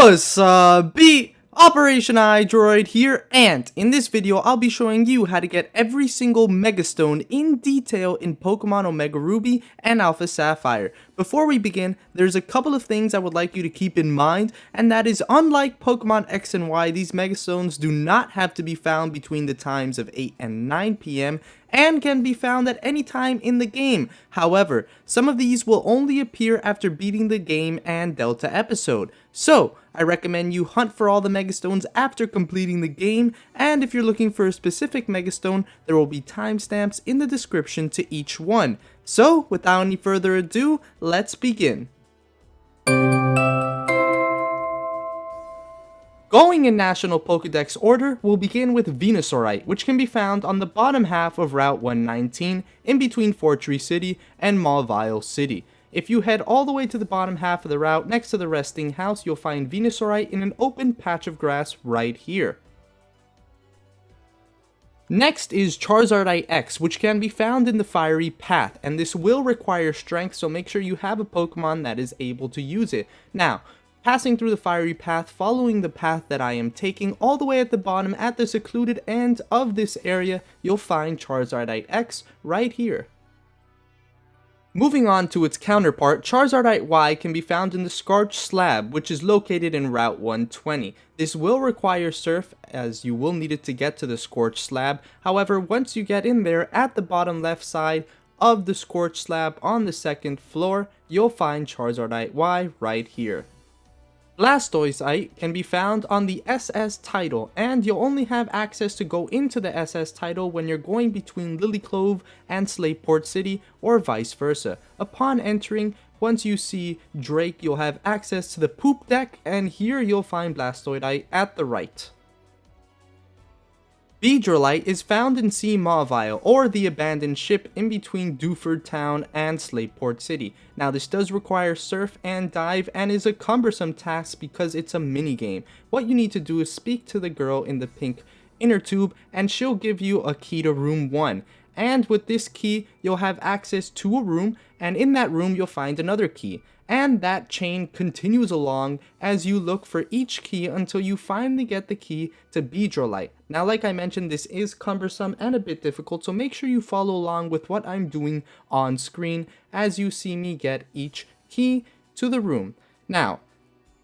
What's up, Operation iDroid here, and in this video I'll be showing you how to get every single Megastone in detail in Pokemon Omega Ruby and Alpha Sapphire. Before we begin, there's a couple of things I would like you to keep in mind, and that is, unlike Pokemon X and Y, these Megastones do not have to be found between the times of 8 and 9 p.m. and can be found at any time in the game. However, some of these will only appear after beating the game and Delta episode. So, I recommend you hunt for all the Megastones after completing the game, and if you're looking for a specific Megastone, there will be timestamps in the description to each one. So, without any further ado, let's begin. Going in National Pokedex order, we'll begin with Venusaurite, which can be found on the bottom half of Route 119, in between Fortree City and Mawilite City. If you head all the way to the bottom half of the route, next to the resting house, you'll find Venusaurite in an open patch of grass right here. Next is Charizardite X, which can be found in the Fiery Path, and this will require strength, so make sure you have a Pokemon that is able to use it. Now, passing through the Fiery Path, following the path that I am taking, all the way at the bottom at the secluded end of this area, you'll find Charizardite X right here. Moving on to its counterpart, Charizardite Y can be found in the Scorched Slab, which is located in Route 120. This will require Surf, as you will need it to get to the Scorched Slab. However, once you get in there, at the bottom left side of the Scorched Slab on the second floor, you'll find Charizardite Y right here. Blastoisinite can be found on the SS title, and you'll only have access to go into the SS title when you're going between Lilyclove and Slateport City, or vice versa. Upon entering, once you see Drake, you'll have access to the Poop Deck, and here you'll find Blastoisinite at the right. Beedrillite is found in Sea Mawile, or the abandoned ship in between Dewford Town and Slateport City. Now, this does require Surf and Dive and is a cumbersome task because it's a minigame. What you need to do is speak to the girl in the pink inner tube, and she'll give you a key to room 1. And with this key, you'll have access to a room, and in that room you'll find another key. And that chain continues along as you look for each key until you finally get the key to Beedrillite. Now, like I mentioned, this is cumbersome and a bit difficult, so make sure you follow along with what I'm doing on screen as you see me get each key to the room. Now,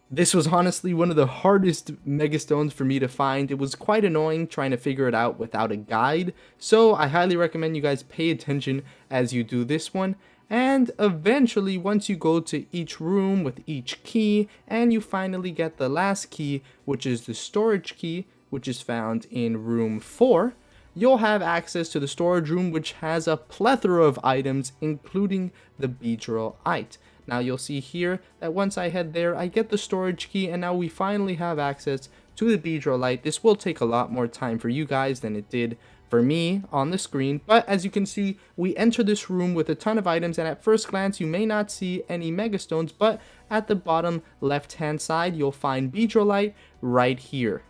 this was honestly one of the hardest Megastones for me to find. It was quite annoying trying to figure it out without a guide, so I highly recommend you guys pay attention as you do this one. And eventually, once you go to each room with each key, and you finally get the last key, which is the storage key, which is found in room 4, you'll have access to the storage room, which has a plethora of items, including the Beedrillite. Now, you'll see here that once I head there, I get the storage key, and now we finally have access to the Beedrillite. This will take a lot more time for you guys than it did for me on the screen, but as you can see, we enter this room with a ton of items, and at first glance you may not see any Megastones, but at the bottom left hand side you'll find Beedrillite right here.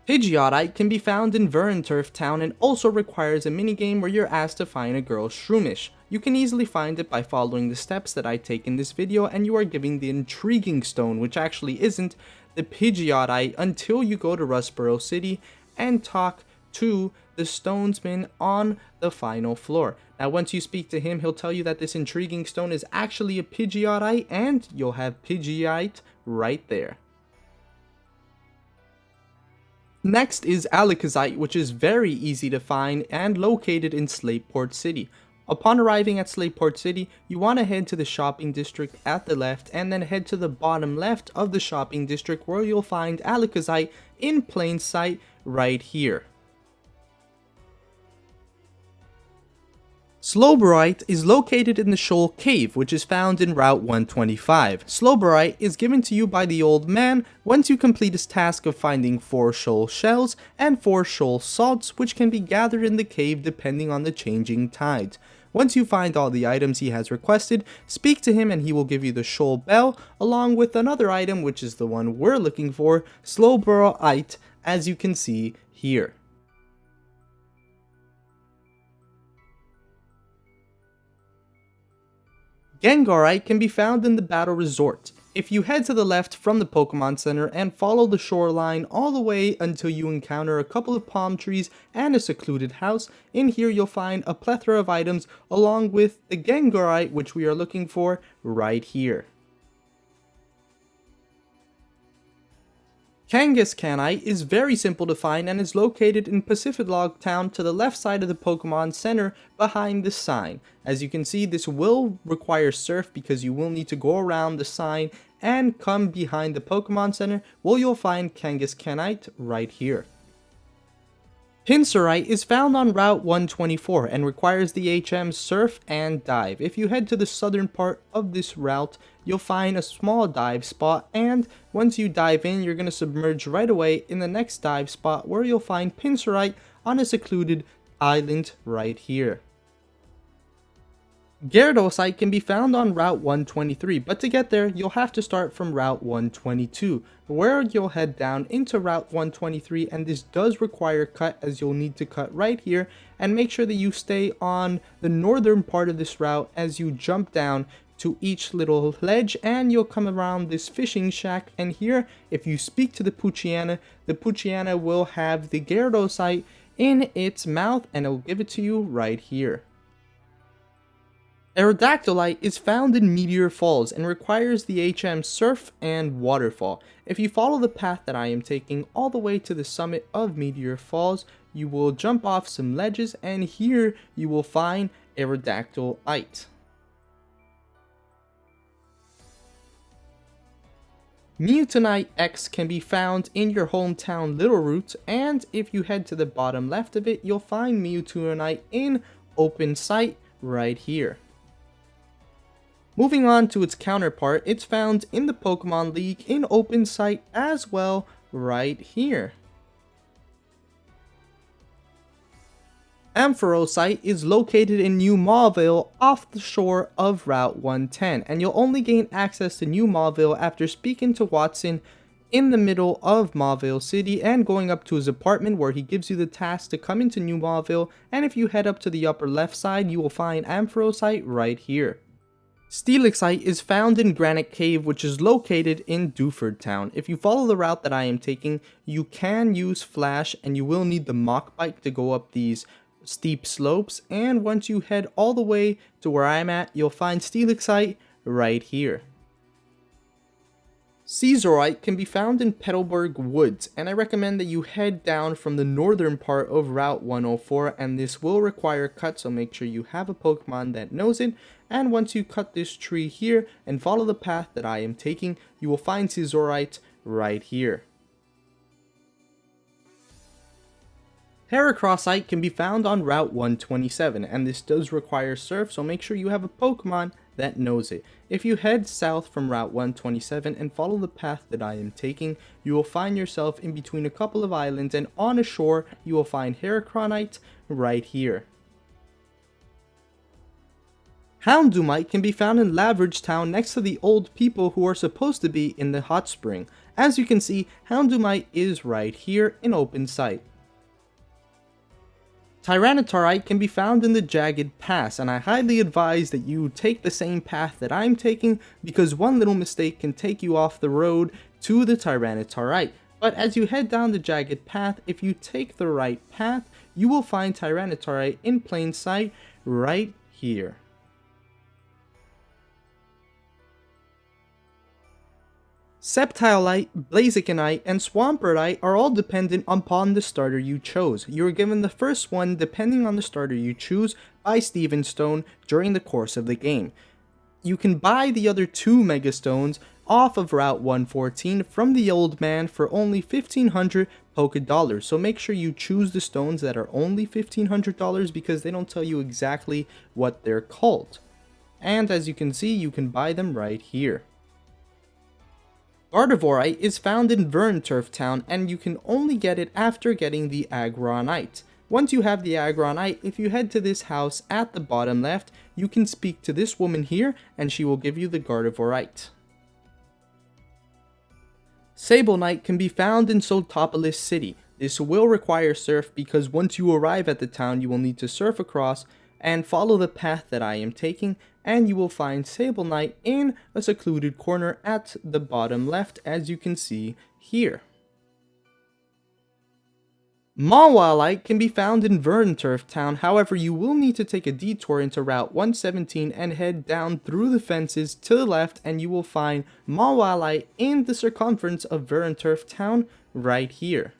Pidgeotite can be found in Verdanturf Town and also requires a minigame where you're asked to find a girl Shroomish. You can easily find it by following the steps that I take in this video, and you are giving the intriguing stone, which actually isn't the Pidgeotite, until you go to Rustboro City and talk to the Stonesman on the final floor. Now, once you speak to him, he'll tell you that this intriguing stone is actually a Pidgeotite, and you'll have Pidgeotite right there. Next is Alakazite, which is very easy to find and located in Slateport City. Upon arriving at Slateport City, you want to head to the shopping district at the left, and then head to the bottom left of the shopping district where you'll find Alakazite in plain sight right here. Slowbronite is located in the Shoal Cave, which is found in Route 125. Slowbronite is given to you by the old man once you complete his task of finding 4 shoal shells and 4 shoal salts, which can be gathered in the cave depending on the changing tides. Once you find all the items he has requested, speak to him and he will give you the Shoal Bell, along with another item, which is the one we're looking for, Slowbronite, as you can see here. Gengarite can be found in the Battle Resort. If you head to the left from the Pokemon Center and follow the shoreline all the way until you encounter a couple of palm trees and a secluded house, in here you'll find a plethora of items along with the Gengarite, which we are looking for right here. Kangaskhanite is very simple to find and is located in Pacific Town to the left side of the Pokemon Center behind the sign. As you can see, this will require Surf because you will need to go around the sign and come behind the Pokemon Center where you'll find Kangaskhanite right here. Pinsirite is found on Route 124 and requires the HM Surf and Dive. If you head to the southern part of this route, you'll find a small dive spot, and once you dive in, you're going to submerge right away in the next dive spot where you'll find Pinsirite on a secluded island right here. Gyaradosite can be found on Route 123, but to get there, you'll have to start from Route 122, where you'll head down into Route 123, and this does require cut as you'll need to cut right here, and make sure that you stay on the northern part of this route as you jump down to each little ledge, and you'll come around this fishing shack, and here, if you speak to the Poochyena will have the Gyaradosite in its mouth, and it will give it to you right here. Aerodactylite is found in Meteor Falls and requires the HM Surf and Waterfall. If you follow the path that I am taking all the way to the summit of Meteor Falls, you will jump off some ledges, and here you will find Aerodactylite. Mewtwonite X can be found in your hometown Littleroot, and if you head to the bottom left of it, you'll find Mewtwonite in Open Site right here. Moving on to its counterpart, it's found in the Pokemon League in Open Site as well right here. Ampharosite is located in New Mawilite off the shore of Route 110, and you'll only gain access to New Mawilite after speaking to Watson in the middle of Mawilite City and going up to his apartment where he gives you the task to come into New Mawilite, and if you head up to the upper left side, you will find Ampharosite right here. Steelixite is found in Granite Cave, which is located in Dewford Town. If you follow the route that I am taking, you can use Flash, and you will need the Mach Bike to go up these steep slopes, and once you head all the way to where I'm at, you'll find Steelixite right here. Scizorite can be found in Petalburg Woods, and I recommend that you head down from the northern part of Route 104, and this will require cut, so make sure you have a Pokemon that knows it, and once you cut this tree here and follow the path that I am taking, you will find Scizorite right here. Heracronite can be found on Route 127, and this does require Surf, so make sure you have a Pokemon that knows it. If you head south from Route 127 and follow the path that I am taking, you will find yourself in between a couple of islands, and on a shore you will find Heracronite right here. Houndoominite can be found in Laveridge Town next to the old people who are supposed to be in the hot spring. As you can see, Houndoominite is right here in Open Site. Tyranitarite can be found in the Jagged Pass, and I highly advise that you take the same path that I'm taking, because one little mistake can take you off the road to the Tyranitarite. But as you head down the Jagged Path, if you take the right path, you will find Tyranitarite in plain sight right here. Sceptileite, Blazikenite, and Swampertite are all dependent upon the starter you chose. You are given the first one depending on the starter you choose by Steven Stone during the course of the game. You can buy the other two Mega Stones off of Route 114 from the old man for only 1,500 Poké Dollars. So make sure you choose the stones that are only $1,500 because they don't tell you exactly what they're called. And as you can see, you can buy them right here. Gardevoirite is found in Vernturf Town, and you can only get it after getting the Aggronite. Once you have the Aggronite, if you head to this house at the bottom left, you can speak to this woman here, and she will give you the Gardevoirite. Sableyenite can be found in Sotopolis City. This will require surf because once you arrive at the town, you will need to surf across and follow the path that I am taking, and you will find Sableyenite in a secluded corner at the bottom left, as you can see here. Mawilite can be found in Verdanturf Town, however you will need to take a detour into Route 117 and head down through the fences to the left, and you will find Mawilite in the circumference of Verdanturf Town right here.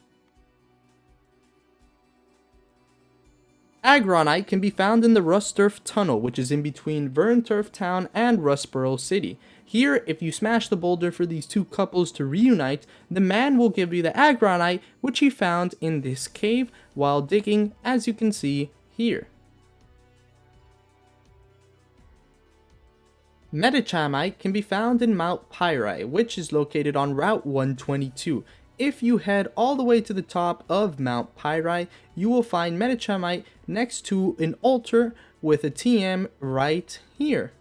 Aggronite can be found in the Rusturf Tunnel, which is in between Verdanturf Town and Rustboro City. Here, if you smash the boulder for these two couples to reunite, the man will give you the Aggronite, which he found in this cave while digging, as you can see here. Medichamite can be found in Mount Pyrite, which is located on Route 122. If you head all the way to the top of Mount Pyrite, you will find Medichamite next to an altar with a TM right here.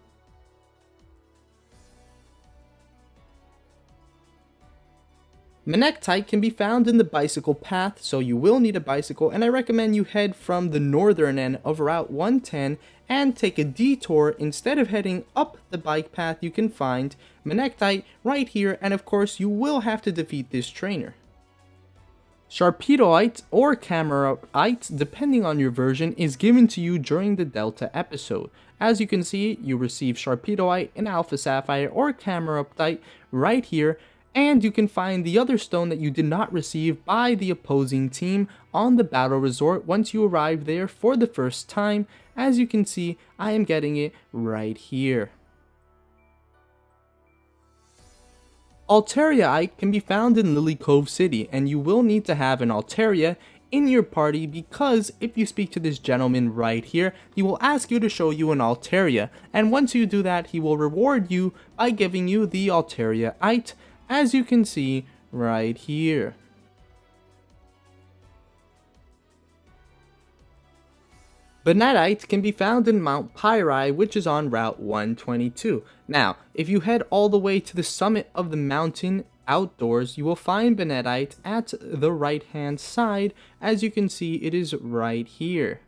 Manectite can be found in the bicycle path, so you will need a bicycle, and I recommend you head from the northern end of Route 110 and take a detour. Instead of heading up the bike path, you can find Manectite right here, and of course you will have to defeat this trainer. Sharpedonite or Cameruptite, depending on your version, is given to you during the Delta episode. As you can see, you receive Sharpedonite in Alpha Sapphire or Cameruptite right here, and you can find the other stone that you did not receive by the opposing team on the battle resort once you arrive there for the first time. As you can see, I am getting it right here. Altarionite can be found in Lily Cove City, and you will need to have an Altaria in your party, because if you speak to this gentleman right here, he will ask you to show you an Altaria, and once you do that, he will reward you by giving you the Altarionite, as you can see right here. Benedite can be found in Mount Pyrite, which is on Route 122. Now, if you head all the way to the summit of the mountain outdoors, you will find Benedite at the right hand side. As you can see, it is right here.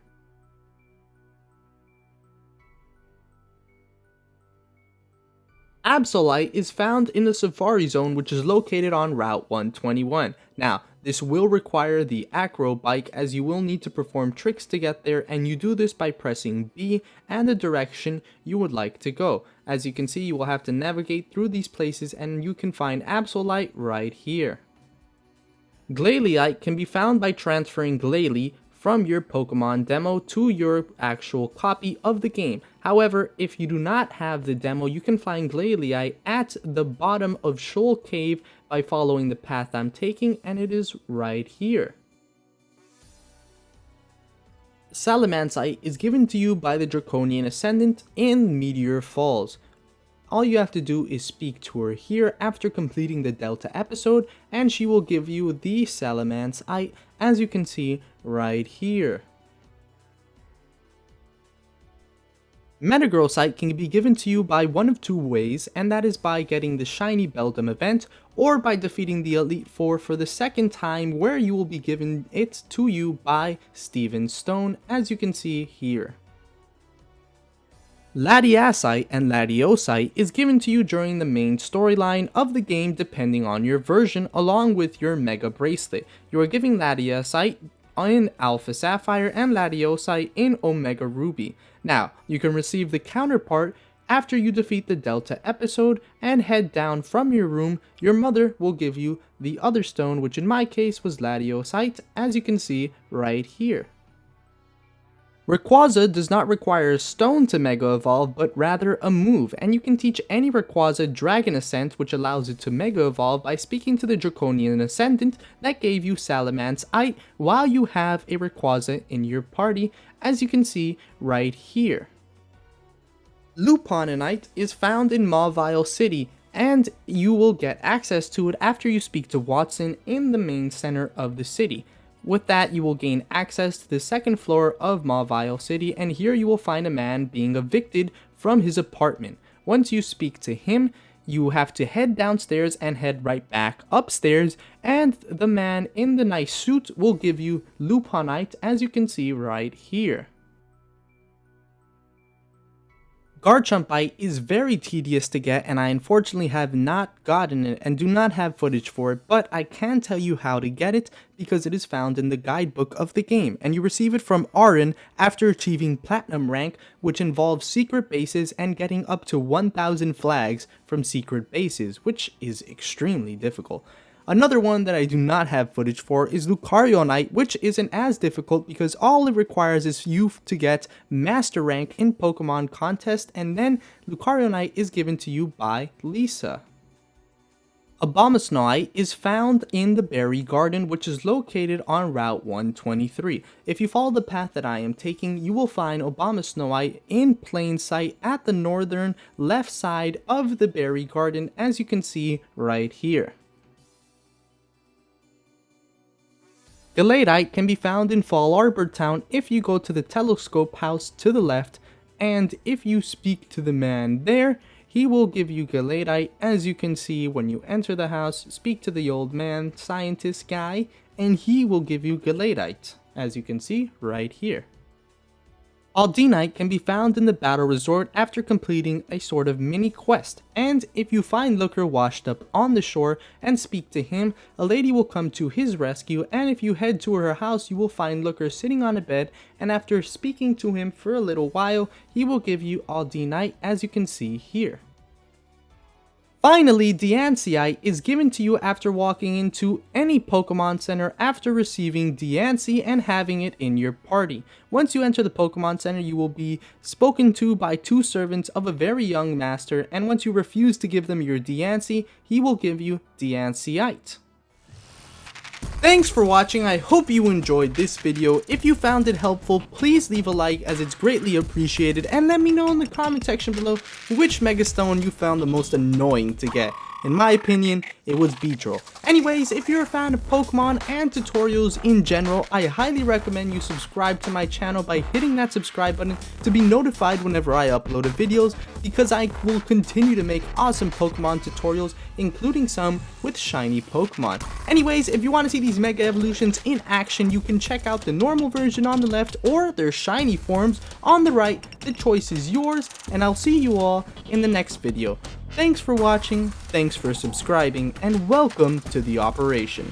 Absolite is found in the Safari Zone, which is located on Route 121. Now, this will require the Acro bike, as you will need to perform tricks to get there, and you do this by pressing B and the direction you would like to go. As you can see, you will have to navigate through these places, and you can find Absolite right here. Glalie can be found by transferring Glalie from your Pokemon demo to your actual copy of the game. However, if you do not have the demo, you can find Glalie at the bottom of Shoal Cave by following the path I'm taking, and it is right here. Salamancite is given to you by the Draconian Ascendant in Meteor Falls. All you have to do is speak to her here after completing the Delta episode, and she will give you the Salamancite, as you can see right here. Metagrossite can be given to you by one of two ways, and that is by getting the Shiny Beldum event, or by defeating the Elite Four for the second time, where you will be given it to you by Steven Stone, as you can see here. Latiasite and Latiosite is given to you during the main storyline of the game, depending on your version, along with your Mega Bracelet. You are giving Latiasite in Alpha Sapphire and Latiosite in Omega Ruby. Now, you can receive the counterpart after you defeat the Delta episode and head down from your room. Your mother will give you the other stone, which in my case was Latiosite, as you can see right here. Rayquaza does not require a stone to Mega Evolve, but rather a move, and you can teach any Rayquaza Dragon Ascent, which allows it to Mega Evolve by speaking to the Draconian Ascendant that gave you Salamancite while you have a Rayquaza in your party, as you can see right here. Lupononite is found in Mawile City, and you will get access to it after you speak to Watson in the main center of the city. With that, you will gain access to the second floor of Mawile City, and here you will find a man being evicted from his apartment. Once you speak to him, you have to head downstairs and head right back upstairs, and the man in the nice suit will give you Luponite, as you can see right here. Gardevoirite is very tedious to get, and I unfortunately have not gotten it and do not have footage for it, but I can tell you how to get it because it is found in the guidebook of the game, and you receive it from Arin after achieving Platinum rank, which involves secret bases and getting up to 1000 flags from secret bases, which is extremely difficult. Another one that I do not have footage for is Lucarionite, which isn't as difficult because all it requires is you to get Master Rank in Pokemon Contest, and then Lucarionite is given to you by Lisa. Abomasnoite is found in the Berry Garden, which is located on Route 123. If you follow the path that I am taking, you will find Abomasnoite in plain sight at the northern left side of the Berry Garden, as you can see right here. Gyaradosite can be found in Fall Arbor Town if you go to the telescope house to the left, and if you speak to the man there, he will give you Gyaradosite. As you can see when you enter the house, speak to the old man, scientist guy, and he will give you Gyaradosite, as you can see right here. Aldinite can be found in the Battle Resort after completing a sort of mini quest, and if you find Looker washed up on the shore and speak to him, a lady will come to his rescue, and if you head to her house, you will find Looker sitting on a bed, and after speaking to him for a little while, he will give you Aldinite, as you can see here. Finally, Diancite is given to you after walking into any Pokemon Center after receiving Diancie and having it in your party. Once you enter the Pokemon Center, you will be spoken to by two servants of a very young master, and once you refuse to give them your Diancie, he will give you Diancite. Thanks for watching. I hope you enjoyed this video. If you found it helpful, please leave a like as it's greatly appreciated, and let me know in the comment section below which Megastone you found the most annoying to get. In my opinion, it was Beedrill. Anyways, if you're a fan of Pokemon and tutorials in general, I highly recommend you subscribe to my channel by hitting that subscribe button to be notified whenever I upload videos, because I will continue to make awesome Pokemon tutorials, including some with shiny Pokemon. Anyways, if you want to see these Mega Evolutions in action, you can check out the normal version on the left or their shiny forms on the right. The choice is yours, and I'll see you all in the next video. Thanks for watching, thanks for subscribing, and welcome to the operation.